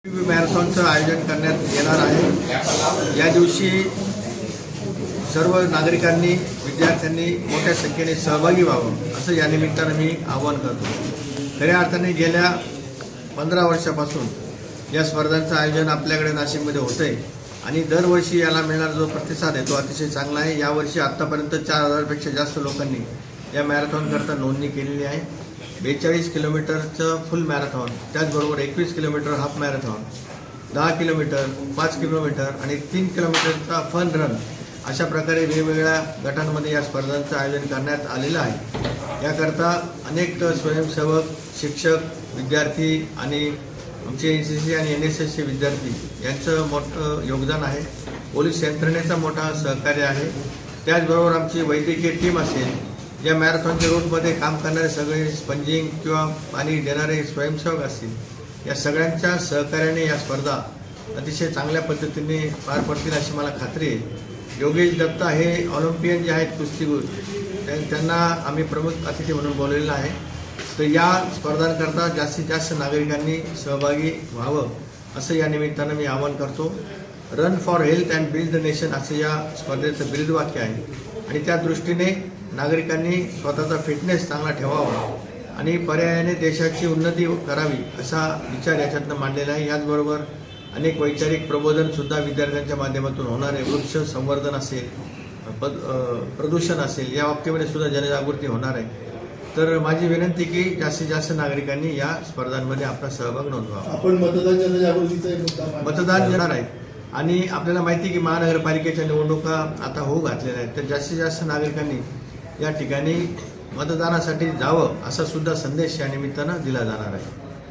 मॅरेथॉनचं आयोजन करण्यात येणार आहे। या दिवशी सर्व नागरिकांनी विद्यार्थ्यांनी मोठ्या संख्येने सहभागी व्हावं असं या निमित्तानं मी आवाहन करतो। खऱ्या अर्थाने गेल्या 15 वर्षापासून या स्पर्धांचं आयोजन आपल्याकडे नाशिकमध्ये होतंय आणि दरवर्षी याला मिळणारा जो प्रतिसाद आहे तो अतिशय चांगला आहे। यावर्षी आतापर्यंत 4000 पेक्षा जास्त लोकांनी या मॅरेथॉनकरता नोंदणी केलेली आहे। 42 किलोमीटरचं फुल मॅरेथॉन, त्याचबरोबर 21 kilometre half marathon, 10 kilometre, 5 kilometre आणि 3 किलोमीटरचा फन रन अशा प्रकारे वेगवेगळ्या गटांमध्ये या स्पर्धांचं आयोजन करण्यात आलेलं आहे। याकरता अनेक स्वयंसेवक, शिक्षक, विद्यार्थी आणि आमचे NCC आणि NSSचे विद्यार्थी यांचं मोठं योगदान आहे। पोलीस यंत्रणेचा मोठा सहकार्य आहे। त्याचबरोबर आमची वैद्यकीय टीम असेल, या मॅरेथॉनच्या रूटमध्ये काम करणारे सगळे स्पंजिंग किंवा पाणी देणारे स्वयंसेवक असतील, या सगळ्यांच्या सहकार्याने या स्पर्धा अतिशय चांगल्या पद्धतीने पार पडतील अशी मला खात्री आहे। योगेश दत्ता हे ऑलिम्पियन जे आहेत कुस्तीगीर, त्यांना आम्ही प्रमुख अतिथी म्हणून बोलवलेलं आहे। तर या स्पर्धांकरता जास्तीत जास्त नागरिकांनी सहभागी व्हावं असं या निमित्तानं मी आवाहन करतो। Run for health and build the nation असं या स्पर्धेचं ब्रीदवाक्य आहे आणि त्या दृष्टीने नागरिकांनी स्वतःचा फिटनेस चांगला ठेवावा आणि पर्यायाने देशाची उन्नती करावी असा विचार याच्यातनं मांडलेला आहे। याचबरोबर अनेक वैचारिक प्रबोधनसुद्धा विद्यार्थ्यांच्या माध्यमातून होणार आहे। वृक्ष संवर्धन असेल, प्रदूषण असेल, या बाबतीमध्ये सुद्धा जनजागृती होणार आहे। तर माझी विनंती की जास्तीत जास्त नागरिकांनी या स्पर्धांमध्ये आपला सहभाग नोंदवावा। आपण मतदान जनजागृतीचा मतदान घेणार आहे आणि आपल्याला माहिती की महानगरपालिकेच्या निवडणुका आता होऊ घातलेल्या आहेत, तर जास्तीत जास्त नागरिकांनी या ठिकाणी मतदानासाठी जावं असा सुद्धा संदेश या निमित्तानं दिला जाणार आहे।